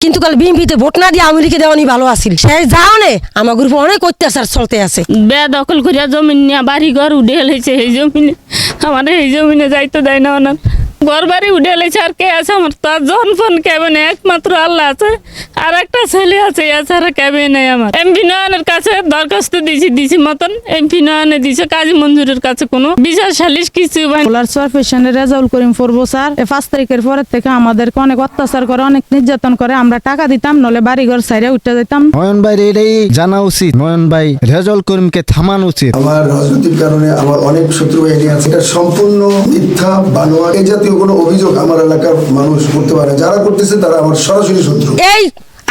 কিন্তু কাল বিএনপিতে ভোট না দিয়ে আওয়ামী লীগে দেওয়ানি ভালো আছিল সেই যাও নে আমার গ্রুপে অনেক অত্যাচার চলতে আছে বেদখল করিয়া জমিন নিয়ে বাড়ি ঘর উঠে এলেছে এই জমিনে আমার এই জমিনে যাইতে দেয় না ওনার ঘর বাড়ি উঠে এলেছে আর কে আছে আমার তার জনফন কেমন একমাত্র আল্লাহ আছে আর একটা ছেলে আছে এছাড়া কেমন নেই আমার এমপি নয়নের কাছে দরখাস্ত দিছি মতন এমপি নয়নে দিছে কাজী মঞ্জুরের কাছে কোনো বিচার সালিশ কিছু পেশেন্টের রেজাউল করিম পড়বো স্যার 5 তারিখের পরের থেকে আমাদেরকে অনেক অত্যাচার করে অনেক নির্যাতন করে আমরা টাকা দিতাম নলে বাড়ি ঘর সাইডে উঠে যেতাম নয়ন ভাই এটাই জানা উচিত নয়ন ভাই রেজাউল করিমকে থামানো উচিত আমার রাজনৈতিক কারণে আমার অনেক শত্রু বাহিনী আছে এটা সম্পূর্ণ মিথ্যা বানোয়া এই জাতীয় কোনো অভিযোগ আমার এলাকার মানুষ করতে পারে যারা করতেছে তারা আমার সরাসরি শত্রু এই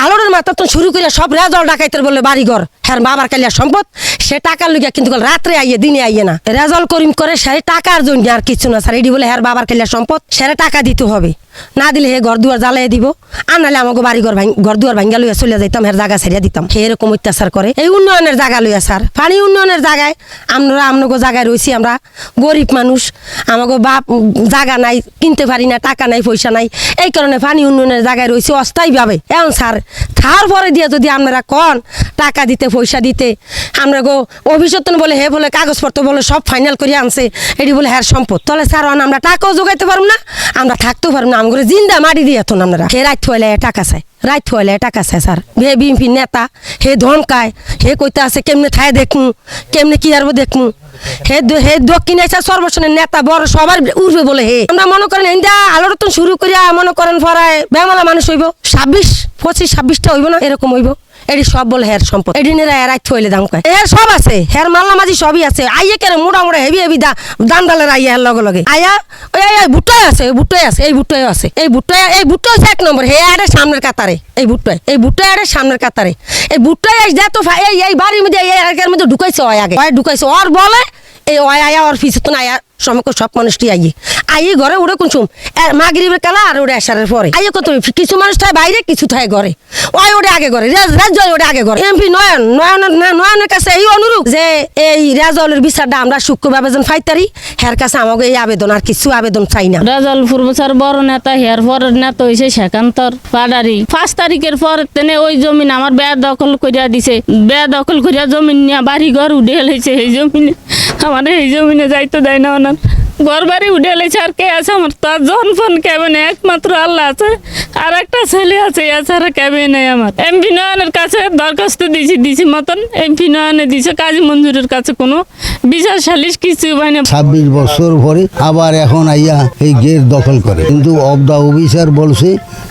আলোড়ের মাথা তো শুরু করে সব রেজল ডাকাইতে বলে বাড়ি ঘর হ্যাঁ বাবার কালিয়া সম্পদ সে টাকার লইয়া কিন্তু রাত্রে আইয়ে দিনে আইয়ে না রেজল করিম করে সে টাকার জন্য আর কিছু না স্যার এটি বলে হ্যাঁ বাবার কালিয়া সম্পদ সেরে টাকা দিতে হবে না দিলে হে ঘর দুয়ার জ্বালিয়ে দিব আর নাহলে আমাকে বাড়ি ঘর দুয়ার ভাঙ্গা লইয়া চলে যাইতাম হের জায়গা ছেড়ে দিতাম হে এরকম অত্যাচার করে এই উন্নয়নের জায়গা লইয়া স্যার পানি উন্নয়নের জায়গায় আমরা আপনাকে জায়গায় রয়েছি আমরা গরিব মানুষ আমাকে বাপ জায়গা নাই কিনতে পারি না টাকা নাই পয়সা নাই এই কারণে পানি উন্নয়নের জায়গায় রয়েছে অস্থায়ীভাবে এখন স্যার তারপরে দিয়ে যদি আপনারা কন টাকা দিতে পয়সা দিতে আমরা গো অভিযোজন বলে হে বলে কাগজপত্র বলে সব ফাইনাল করে আনছে এটি বলে হ্যার সম্পদ তাহলে স্যার আমরা টাকাও জোগাইতে পারবো না আমরা থাকতেও পারবো না আমরা জিন্দা মাটি দিয়ে এখন আপনারা হে রাত হইলে টাকা চাই রাত হইলে টাকা চাই স্যার হে বিএনপি নেতা হে ধমকায় হে কইতে আছে কেমনে থায় দেখমু কেমনে কি আরবো দেখমু হে দক্ষিণ এসে সর্বসনের নেতা বড় সবার উঠবে বলে হে আমরা মনে করেন ইন্ডিয়া আলোড়ন শুরু করিয়া মনে করেন পড়ায় বেমালা মানুষ হইব 25-26টা হইব না এরকম হইব এটি সব বলে হের সম্পদ এটি নেরা এরাই থইলে দাম কয় এর সব আছে হের মাল্লা মাঝি সবই আছে আইয়ে কেন মোড়া হেভি দাম ডালের আইয়া এর লগে লগে আয়া ওই ভুট্টাই আছে এই ভুট্টাই আছে এই ভুট্টা হচ্ছে 1 নম্বর হে আরে সামনের কাতারে এই ভুট্টাই আরে সামনের কাতারে এই ভুট্টাই যা তো এই বাড়ির মধ্যে এই এলাকার মধ্যে ঢুকাইছে আগে ঢুকাইছে ওর বলে এই আয়া ওর ফিস তো না আয়া সমগ্র সব মানুষটি আইয়ে ঘরে উড়ে কুনছুম মাগরিবের কালা আর ওড়ে আসারের পরে আইয়ে কত কিছু মানুষ থাকে বাইরে কিছু থাকে ঘরে ওড়ে আগে ঘরে রাজ্য ওড়ে আগে ঘরে এমপি নয়নের কাছে এই অনুরোধ যে এই রেজাউলের বিচারটা আমরা শুক্রবার যেন ফাইতারি হের কাছে আমাকে এই আবেদন আর কিছু আবেদন চাই না রেজাউল পূর্বসার বড় নেতা হের পরের নেতা হয়েছে শেখান্তর পাডারি 5 তারিখের পর তেনে ওই জমিন আমার বেদখল করিয়া দিছে বেদখল করিয়া জমিন নিয়ে বাড়ি ঘর উঠে এলেছে এই জমিনে আমার এই জমিনে যাইতে দেয় না ওনার ঘর বাড়ি উঠে এলেছে আর কে আছে আমার তার জনফন কেমন একমাত্র আল্লাহ আছে আর একটা ছেলে আছে এছাড়া কেমন নেই আমার এমপি নয়নের কাছে দরখাস্ত দিছি মতন এমপি নয়নে দিছে কাজী মঞ্জুরের কাছে কোনো বিচার সালিশ কিছু হয় না 26 বছর পরে আবার এখন আইয়া এই গেট দখল করে কিন্তু অব দা অফিসার বলছে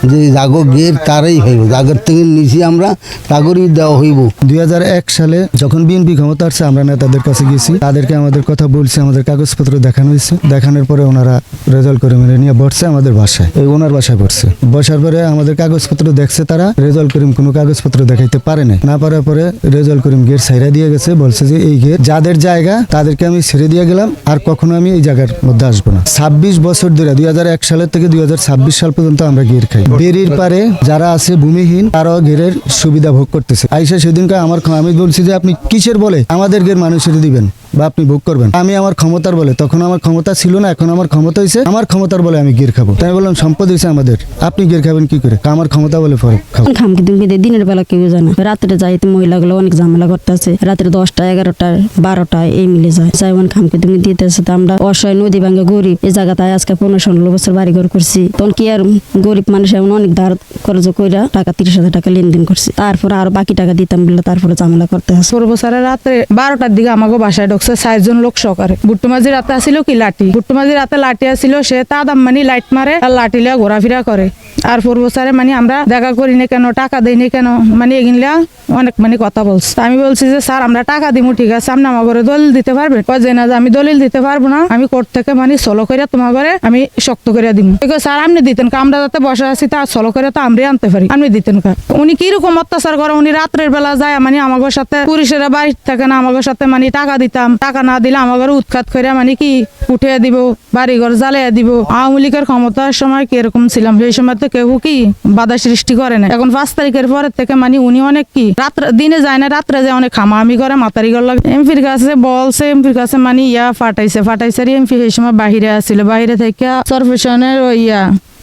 যে জাগো গেট তারই হইব জাগের থেকে নিচে আমরা তাগরই দেওয়া হইব 2001 সালে যখন বিএনপি ক্ষমতা আসছে আমরা নেতাদের কাছে গেছি তাদেরকে আমাদের কথা বলছে আমাদের কাগজপত্র দেখানো হয়েছে দেখানোর পরে ওনারা রেজাল্ট করে মেরে নিয়ে বসছে আমাদের বাসায় এই ওনার বাসায় বসছে বসার পরে আমাদের কাগজপত্র দেখছে তারা রেজাল্ট করিম কোনো কাগজপত্র দেখাইতে পারে না না পারার পরে রেজাল্ট করিম গেট ছাইরা দিয়ে গেছে বলছে যে এই গেট যাদের জায়গা তাদেরকে আমি ছেড়ে দিয়ে গেলাম আর কখনো আমি এই জায়গার মধ্যে আসবো না 26 বছর ধরে 2001 সালের থেকে 2026 সাল পর্যন্ত আমরা গের খাই বেরির পারে যারা আছে ভূমিহীন তারাও গেরের সুবিধা ভোগ করতেছে আইসা সেদিনকে আমি বলছি যে আপনি কিসের বলে আমাদের গের মানুষের দিবেন বা আপনি ভোগ করবেন আমি আমার ক্ষমতার বলে তখন আমার ক্ষমতা ছিল না এখন আমার ক্ষমতা হয়েছে আমার ক্ষমতার বলে আমি গের খাবো তাই বললাম সম্পদ হয়েছে আমাদের আপনি গের খাবেন কি করে আমার ক্ষমতা বলে পরে খাবো খামকি তুমি দিনের বেলা কেউ জানে রাত্রে যাইতে মহিলাগুলো অনেক ঝামেলা করতে আছে রাত্রে 10টা 11টা 12টা এই মিলে যায় যাইবন খামকি তুমি দিতেছে তো আমরা অসহায় নদী ভাঙ্গে গরিব এই জায়গাতে আজকে 15-16 বছর বাড়ি ঘর করছি তখন কি আর গরিব মানুষ এমন অনেক ধার খরচ কইরা টাকা 30,000 টাকা লেনদেন করছি তারপরে আরো বাকি টাকা দিতাম বলে তারপরে ঝামেলা করতে আছে পূর্বসারে রাত্রে 12টার দিকে আমাকে বাসায় ঢুকছে 4 জন লোক সহকারে বুট্টুমাঝি রাতে আসিল কি লাঠি বুট্টুমাঝি রাতে লাঠি আসিল সে তা দাম মানে লাইট মারে আর লাঠি লিয়া ঘোরাফেরা করে আর পূর্বসারে মানে আমরা দেখা করি না কেন টাকা দেই না কেন মানে এগুলা অনেক মানে কথা বলছে আমি বলছি যে স্যার আমরা টাকা দিমু ঠিক আছে আপনি আমার ঘরে দলিল দিতে পারবেন যে না আমি দলিল দিতে পারবো না আমি কোর্ট থেকে মানে সলো করে তোমার ঘরে আমি শক্ত করে দিব স্যার আপনি দিতেন আমরা যাতে বসে আছি তা সলো করে তো আমরা আনতে পারি আপনি দিতেন উনি কিরকম অত্যাচার করে উনি রাত্রের বেলা যায় মানে আমাদের সাথে পুলিশেরা বাড়ি থাকে না আমাদের সাথে মানে টাকা দিতাম টাকা না দিলে আমার ঘরে উৎখাত করে মানে কি উঠে দিব বাড়ি ঘর জ্বালিয়ে দিব আওয়ামী লীগের ক্ষমতার সময় কিরকম ছিলাম সেই সময় তো কেউ কি বাধা সৃষ্টি করে না এখন 5 তারিখের পরের থেকে মানে উনি অনেক কি রাত্রে দিনে যায় না রাত্রে যায় অনেক খামামি করে মাতারি গর লাগে এমপির কাছে বলছে এমপির কাছে মানে ফাটাইছে এমপি সেই সময় বাহিরে আসছিল বাহিরে থেকে সরফেশনের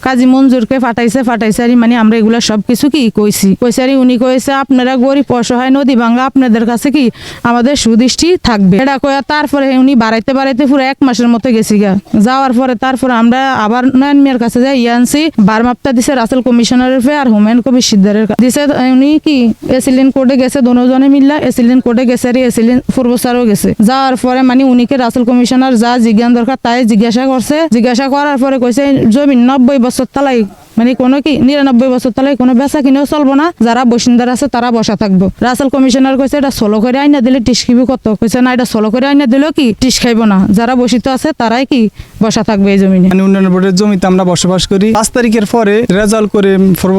কাজী মঞ্জুরকে ফাটাইছে আর মানে আমরা এগুলা সবকিছু কি কইছি আর উনি কইছে আপনারা গরিব অসহায় নদী ভাঙ্গা আপনাদের কাছে কি আমাদের সুদৃষ্টি থাকবে এটা কয়া তারপরে উনি বাড়াইতে পুরো 1 মাসের মতো গেছি গা। যাওয়ার পরে তারপরে আমরা আবার নয়ন মিয়ার কাছে যাই আনছি বারমাপটা দিছে রাসেল কমিশনারের আর হুমায়ুন কবির সিদ্দারের দিছে। উনি কি এসিলিন কোর্টে গেছে দুজনে মিল্লা এসিলিন কোর্টে গেছে আর এসিলিন পূর্বসারও গেছে। যাওয়ার পরে মানে উনিকে রাসেল কমিশনার যা জিজ্ঞান দরকার তাই জিজ্ঞাসা করার পরে কইছে জমি 90 বছর তালাই মানে কোনো কি 99 বছর তালাই কোনো বেচা কিনেও চলবো না, যারা বসিন্দার আছে তারা বসা থাকবো। রাসেল কমিশনার কইছে এটা 16 করে আইনা দিলে টিস খাইব কত, কইছে না এটা 16 করে আইনা দিলেও কি টিস খাইব না, যারা বসিত আছে তারাই কি বসা থাকবে এই জমিনে। উন্নয়ন বোর্ডের জমিতে আমরা বসবাস করি। 5 তারিখের পরে রেজাল্ট করে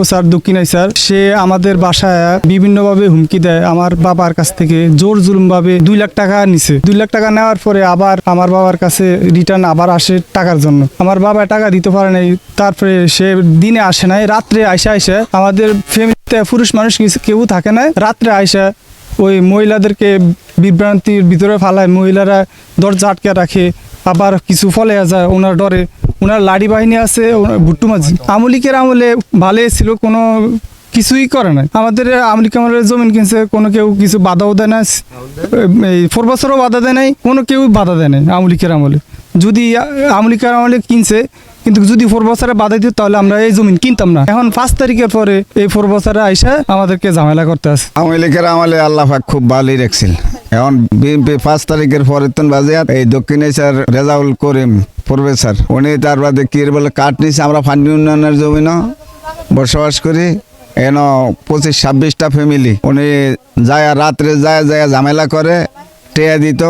স্যার দক্ষিণাই স্যার সে আমাদের বাসায় বিভিন্নভাবে হুমকি দেয়। আমার বাবার কাছ থেকে জোর জুলুম ভাবে 2 লাখ টাকা নিছে। 2 লাখ টাকা নেওয়ার পরে আবার আমার বাবার কাছে রিটার্ন আবার আসে টাকার জন্য। আমার বাবা টাকা দিতে পারে নাই, তারপরে সে দিনে আসে নাই, রাত্রে আইসা আমাদের ফ্যামিলিতে পুরুষ মানুষ কেউ থাকে না, রাত্রে আইসা ওই মহিলাদেরকে বিভ্রান্তির ভিতরে ফালায়, মহিলারা দরজা আটকে রাখে, আবার কিছু ফলে যায় ওনার ডরে। ওনার লাড়ি বাহিনী আছে ভুট্টু মাঝি। আমলিকের আমলে ভালো ছিল, কোনো কিছুই করে না। আমাদের আমলিক আমলের জমিন কিনছে, কোনো কেউ কিছু বাধাও দেয় না, এই 4 বছরও বাধা দেয় নাই, কোনো কেউ বাধা দেয় নাই আমলিকের আমলে। যদি আমলিকের আমলে কিনছে কিন্তু যদি 4 বছরে বাধা দিত তাহলে আমরা এই জমিন কিনতাম না। এখন 5 তারিখের পরে এই 4 বছরে আইসা আমাদেরকে ঝামেলা করতে আছে। আওয়ামী লীগের আমলে আল্লাহ পাক খুব ভালোই রাখছিল। এখন বিএনপি 5 তারিখের পরে বাজেয়াত এই দক্ষিণে স্যার রেজাউল করিম প্রফেসর উনি তার বাদে কি বলে কাঠ নিছে। আমরা ফান্ডি উন্নয়নের জমিনও বসবাস করি, এন 25-26টা ফ্যামিলি। উনি যায় রাত্রে যায় ঝামেলা করে টেয়া দিত,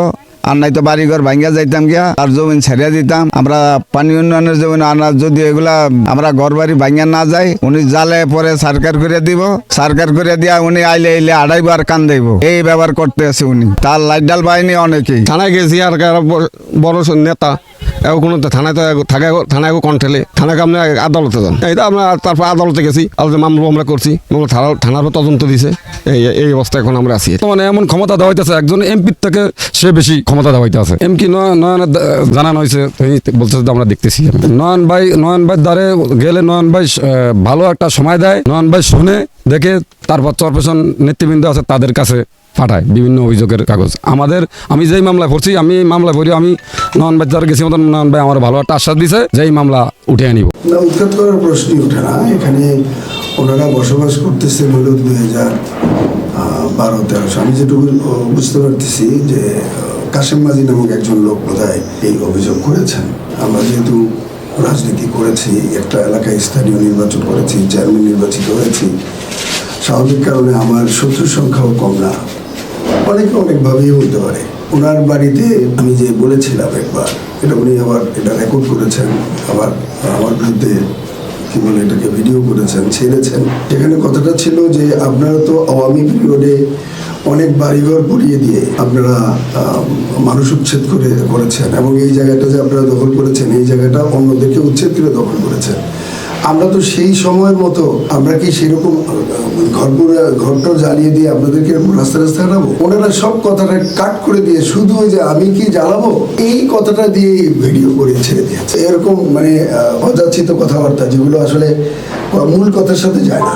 আর নাই তো বাড়িঘর ভাঙ্গা যাইতাম গিয়া আর জমিন ছেড়ে দিতাম। আমরা পানি উন্নয়নের জমিন আনা যদি এগুলা আমরা ঘর বাড়ি ভাঙ্গা না যাই উনি জালে পরে সরকার করে দিব, সরকার করে দিয়া উনি আইলে আড়াইব আর কান দেব, এই ব্যবহার করতে আছে উনি। তার লাইডাল বাহিনী অনেকেই থানায় গেছি আর বড় নেতা কোনো থানায় তো থাকে, থানায় কন্ট্রোলে থানাকে আমরা আদালতে যান। এইটা আমরা তারপর আদালতে গেছি, আদালতে মামলা করছি, থানার তদন্ত দিছে। এই অবস্থা এখন আমরা আছি। মানে এমন ক্ষমতা দেওয়া হইতেছে একজন এমপির থেকে সে বেশি ক্ষমতা দেওয়া হইতে আছে। এমপি নয়নের জানানো হয়েছে, বলছে আমরা দেখতেছি। নয়ন ভাই দ্বারে গেলে নয়ন ভাই ভালো একটা সময় দেয়, নয়ন ভাই শুনে দেখে তারপর চরপেশন নেতৃবৃন্দ আছে তাদের কাছে পাঠায় বিভিন্ন অভিযোগের কাগজ। আমি যেই মামলায় পড়ছি, আমি মামলায় পড়ি, আমি নয়ন ভাই দ্বারা গেছি মতন নয়ন ভাই আমার ভালো একটা আশ্বাস দিছে যে এই মামলা উঠে আনিব। না, উৎখাত করার প্রশ্নই ওঠে না। এখানে ওনারা বসবাস করতেছে হলো 2012-13। আমি যেটুকু বুঝতে পারতেছি যে কাশেম মাঝি নামক একজন লোক বোধহয় এই অভিযোগ করেছেন। আমরা যেহেতু রাজনীতি করেছি, একটা এলাকায় স্থানীয় নির্বাচন করেছি, চেয়ারম্যান নির্বাচিত হয়েছি, স্বাভাবিক কারণে আমার শত্রুর সংখ্যাও কম না। অনেকভাবেই হতে পারে। ওনার বাড়িতে আমি যে বলেছিলাম একবার, এটা উনি আবার এটা রেকর্ড করেছেন, আবার আমার বিরুদ্ধে কি বলে এটাকে ভিডিও করেছেন, ছেড়েছেন। সেখানে কথাটা ছিল যে আপনারা তো আওয়ামী পিরিয়ডে অনেক বাড়িঘর পুড়িয়ে দিয়ে আপনারা মানুষ উচ্ছেদ করেছেন, এবং এই জায়গাটা যে আপনারা দখল করেছেন এই জায়গাটা অন্যদেরকে উচ্ছেদ করে দখল করেছেন। আমরা তো সেই সময়ের মতো আমরা কি সেরকম ঘরটা জ্বালিয়ে দিয়ে আপনাদেরকে রাস্তা হাঁটাবো? ওনারা সব কথাটা কাট করে দিয়ে শুধু ওই যে আমি কি জ্বালাবো এই কথাটা দিয়ে ভিডিও করে ছেড়ে দিয়েছে। এরকম মানে অযাচিত কথাবার্তা যেগুলো আসলে মূল কথার সাথে যায় না,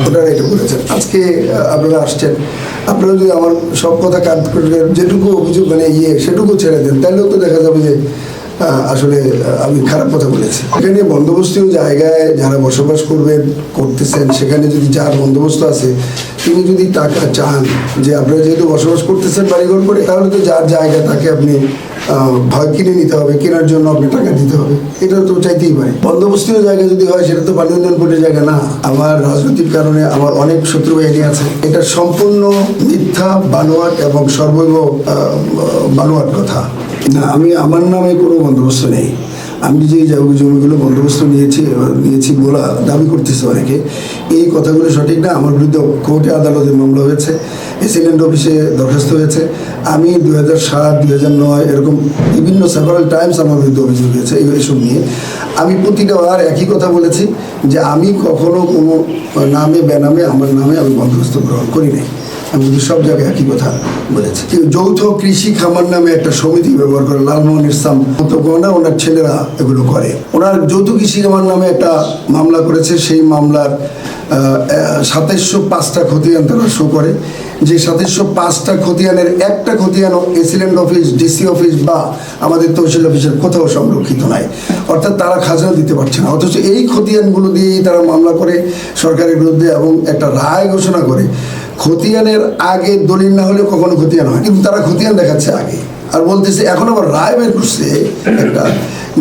ওনারা এটা বলেছেন। আজকে আপনারা আসছেন, আপনারা যদি আমার সব কথা কাট করে যেটুকু অভিযোগ মানে সেটুকু ছেড়ে দেন, তাহলেও তো দেখা যাবে যে আসলে আমি খারাপ কথা বলেছি। এখানে বন্দোবস্তীয় জায়গায় যারা বসবাস করতেছেন সেখানে যদি যার বন্দোবস্ত আছে তিনি যদি টাকা চান যে আপনারা যেহেতু বসবাস করতেছেন বাড়িঘর করে, তাহলে তো যার জায়গা তাকে আপনি ভয় কিনে নিতে হবে, কেনার জন্য আপনি টাকা দিতে হবে, এটা তো চাইতেই পারে। বন্দোবস্তীয় জায়গা যদি হয় সেটা তো পানি উন্নয়ন বোর্ডের জায়গা না। আমার রাজনৈতিক কারণে আমার অনেক শত্রু বাহিনী আছে। এটা সম্পূর্ণ মিথ্যা, বানোয়াট এবং সর্বৈব বানোয়াট কথা। না, আমার নামে কোনো বন্দোবস্ত নেই। আমি যে জমিগুলো বন্দোবস্ত নিয়েছি বলা দাবি করতেছে অনেকে, এই কথাগুলো সঠিক না। আমার বিরুদ্ধে কোর্টে আদালতে মামলা হয়েছে, এসিল্যান্ড অফিসে দরখাস্ত হয়েছে। আমি 2007, 2009 এরকম বিভিন্ন সেভারাল টাইমস আমার বিরুদ্ধে অভিযোগ হয়েছে এইসব নিয়ে। আমি প্রতিটা বার একই কথা বলেছি যে আমি কখনো কোনো নামে বেনামে আমার নামে আমি বন্দোবস্ত গ্রহণ করি নাই। আমি কিন্তু সব জায়গায় একই কথা বলেছি। যৌথ কৃষি খামার নামে একটা সমিতি ব্যবহার করে লালমোহন ইসলাম ওনার ছেলেরা এগুলো করে। ওনার যৌথ কৃষি খামার নামে একটা মামলা করেছে, সেই মামলার 2705টা খতিয়ান তারা শো করে, যে 2705টা খতিয়ানের একটা খতিয়ান এসিলেন্ট অফিস, ডিসি অফিস বা আমাদের তহসিল অফিসের কোথাও সংরক্ষিত নাই, অর্থাৎ তারা খাজনা দিতে পারছে না। অথচ এই খতিয়ানগুলো দিয়েই তারা মামলা করে সরকারের বিরুদ্ধে এবং একটা রায় ঘোষণা করে। খতিয়ানের আগে দলিল না হলে কখনো খতিয়ান হয়, কিন্তু তারা খতিয়ান দেখাচ্ছে আগে, আর বলতেছে এখন আবার রায় বের করছে একটা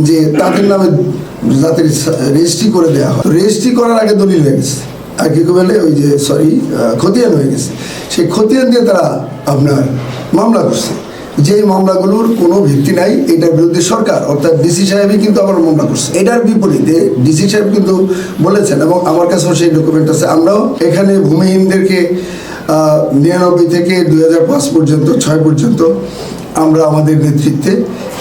যে তাদের নামে যাতে রেজিস্ট্রি করে দেওয়া হয়। রেজিস্ট্রি করার আগে দলিল হয়ে গেছে, আর কি বলে ওই যে খতিয়ান হয়ে গেছে, সেই খতিয়ান দিয়ে তারা আপনার মামলা করছে, যেই মামলাগুলোর কোনো ভিত্তি নাই। এটার বিরুদ্ধে সরকার অর্থাৎ ডিসি সাহেবই কিন্তু আবার মামলা করছে। এটার বিপরীতে ডিসি সাহেব কিন্তু বলেছেন, এবং আমার কাছেও সেই ডকুমেন্ট আছে, আমরাও এখানে ভূমিহীনদেরকে 99 থেকে 2005 পর্যন্ত 6 পর্যন্ত আমরা আমাদের নেতৃত্বে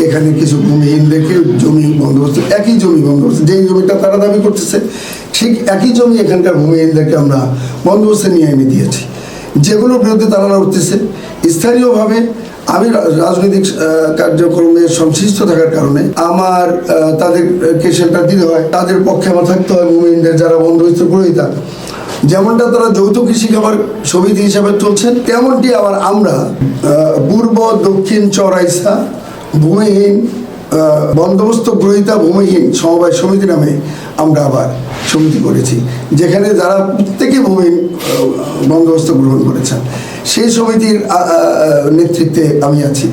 এখানে কিছু ভূমিহীনদেরকে জমি বন্দোবস্ত, একই জমি বন্দোবস্ত, যেই জমিটা তারা দাবি করতেছে ঠিক একই জমি এখানকার ভূমিহীনদেরকে আমরা বন্দোবস্তে নিয়ে এনে দিয়েছি। যেগুলোর বিরুদ্ধে তারা উঠতেছে স্থানীয়ভাবে, আমি রাজনৈতিক কার্যক্রমে সংশ্লিষ্ট থাকার কারণে আমার তাদেরকে শেল্টার দিতে হয়, তাদের পক্ষে আমার থাকতে হয়। ভূমিহীনদের যারা বন্দোবস্ত গ্রহীতা, যেমনটা তারা যৌথ কৃষি খামার সমিতি হিসাবে চলছেন, তেমনটি আবার আমরা পূর্ব দক্ষিণ চৌরাইসা ভূমিহীন বন্দোবস্ত গ্রহীতা ভূমিহীন সমবায় সমিতি নামে আমরা আবার সমিতি করেছি, যেখানে যারা প্রত্যেকে ভূমিহীন বন্দোবস্ত গ্রহণ করেছেন। সেই সমিতির নেতৃত্বে আমি আছি,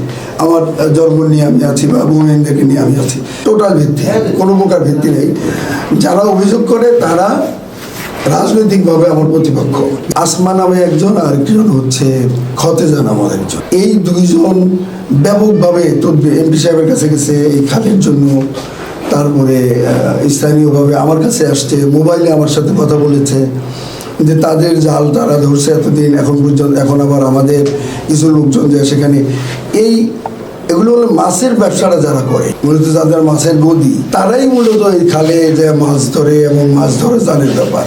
আমার জন্ম নিয়ে আমি আছি বা ভূমিহীনদেরকে নিয়ে আমি আছি। টোটাল ভিত্তি, কোনো প্রকার ভিত্তি নেই। যারা অভিযোগ করে তারা রাজনৈতিকভাবে আমার প্রতিপক্ষ। আসমা নামে একজন, আর একজন হচ্ছে খতেজা নামের একজন। এই দুইজন ব্যাপকভাবে এমপি সাহেবের কাছে গেছে এই খালের জন্য, তারপরে স্থানীয়ভাবে আমার কাছে আসছে, মোবাইলে আমার সাথে কথা বলেছে যে তাদের জাল তারা ধরছে এতদিন, এখন পর্যন্ত। এখন আবার আমাদের কিছু লোকজন যে সেখানে এগুলো হলো মাছের ব্যবসাটা যারা করে, মূলত যাদের মাছের গদি, তারাই মূলত এই খালে যে মাছ ধরে এবং মাছ ধরে জালের ব্যাপার।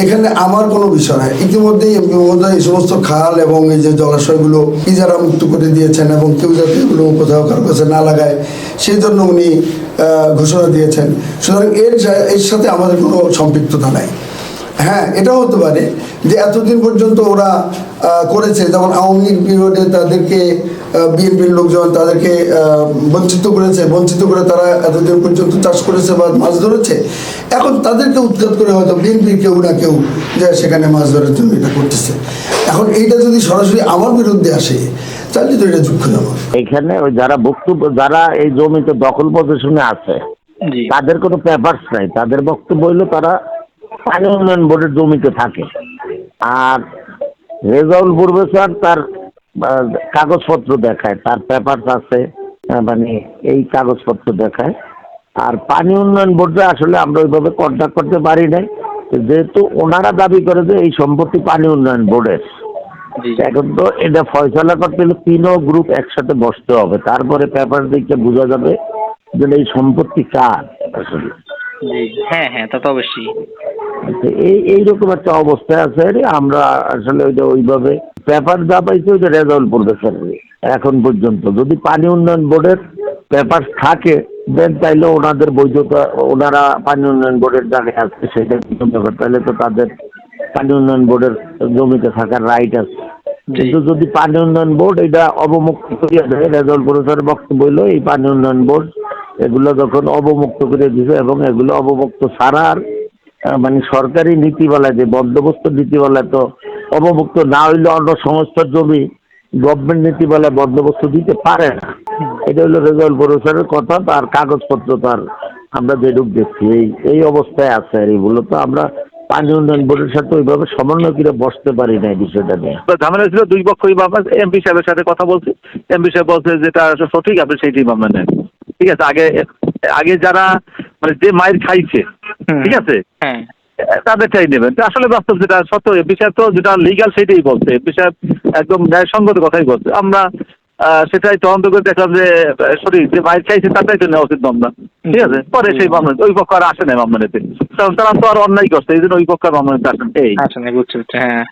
এখানে আমার কোনো বিষয় নাই। ইতিমধ্যেই এমপি মহোদয় এই সমস্ত খাল এবং এই যে জলাশয়গুলো ইজারা মুক্ত করে দিয়েছেন, এবং কেউ যাতে এগুলো কোথাও কারো কাছে না লাগায় সেই জন্য উনি ঘোষণা দিয়েছেন। সুতরাং এর সাথে আমাদের কোনো সম্পৃক্ততা নাই। হ্যাঁ, এটাও হতে পারে যে এতদিন পর্যন্ত ওরা করেছে, যেমন আওয়ামী লীগ পিরিয়ডে তাদেরকে বিএনপির লোকজন তাদেরকে বঞ্চিত করেছে, বঞ্চিত করে তারা এতদিন পর্যন্ত চাষ করেছে বা মাছ ধরেছে। এখন তাদেরকে উৎখাত করে হয়তো বিএনপির কেউ না কেউ যে সেখানে মাছ ধরার জন্য এটা করতেছে। এখন এইটা যদি সরাসরি আমার বিরুদ্ধে আসে তাহলে তো এটা দুঃখজনক। এখানে ওই যারা বক্তব্য, যারা এই জমিতে দখল পজিশনে আছে তাদের কোনো পেপারস নাই। তাদের বক্তব্য হইলো তারা পানি উন্নয়ন বোর্ডের জমিতে থাকে। আর রেজাউল প্রফেসর তার কাগজপত্র দেখায়, তার পেপারস আছে, মানে এই কাগজপত্র দেখায়। আর পানি উন্নয়ন বোর্ডে আসলে আমরা ওইভাবে কন্ট্যাক্ট করতে পারি নাই, যেহেতু ওনারা দাবি করে যে এই সম্পত্তি পানি উন্নয়ন বোর্ডের। এখন তো এটা ফয়সলা করতে হলে 3 গ্রুপ একসাথে বসতে হবে, তারপরে পেপার দেখে বোঝা যাবে যে এই সম্পত্তি কার আসলে। হ্যাঁ হ্যাঁ, তা তো অবশ্যই। এইরকম একটা অবস্থায় আছে। আমরা আসলে ওইভাবে পেপার যা পাইছি ওইটা রেজাউল প্রফেসর এখন পর্যন্ত। যদি পানি উন্নয়ন বোর্ডের পেপার থাকে দেন তাইলে ওনাদের বৈধতা, ওনারা পানি উন্নয়ন বোর্ডের জায়গায় আছে সেটা ব্যাপার, তাহলে তো তাদের পানি উন্নয়ন বোর্ডের জমিতে থাকার রাইট আছে। কিন্তু যদি পানি উন্নয়ন বোর্ড এটা অবমুক্ত করিয়া দেয়, রেজাউল প্রফেসরের বক্তব্য হইল এই পানি উন্নয়ন বোর্ড এগুলো যখন অবমুক্ত করে দিছে এবং এগুলো অবমুক্ত ছাড়ার মানে সরকারি নীতিমালায় যে বন্দোবস্ত নীতিমালায় তো অবমুক্ত না হইলে অন্য সমস্ত জমি গভর্নমেন্ট নীতিমালায় বন্দোবস্ত দিতে পারে না। এটা হলো রেজাউল প্রফেসরের কথা, তার কাগজপত্র তার আমরা যেটুক দেখছি এই অবস্থায় আছে। আর এইগুলো তো আমরা পানি উন্নয়ন বোর্ডের সাথে ওইভাবে সমন্বয় করে বসতে পারি না এই বিষয়টা নিয়ে। ঝামেলা ছিল দুই পক্ষই। বাবা এমপি সাহেবের সাথে কথা বলছি, এমপি সাহেব বলছে যেটা সঠিক আপনি সেইটাই মামলা নেন। ঠিক আছে, আগে যারা মানে যে মায়ের খাইছে, ঠিক আছে, তাদেরটাই নেবেন। আসলে বাস্তব যেটা সত্য, এমপি সাহেব তো যেটা লিগাল সেটাই বলছে, এমপি সাহেব একদম ন্যায়সঙ্গত কথাই বলছে। আমরা সেটাই তদন্ত করে দেখলাম যে সঠিক যে মায়ের খাইছে তারটাই তো নেওয়া উচিত মামলা। ঠিক আছে, পরে সেই মামলা ওই পক্ষ আর আসে নাই মামলা নিতে, কারণ তারা তো আর অন্যায় করছে, এই জন্য ওই পক্ষ আর মামলা নিতে আসেন। এই আসেন, বুঝছি। হ্যাঁ।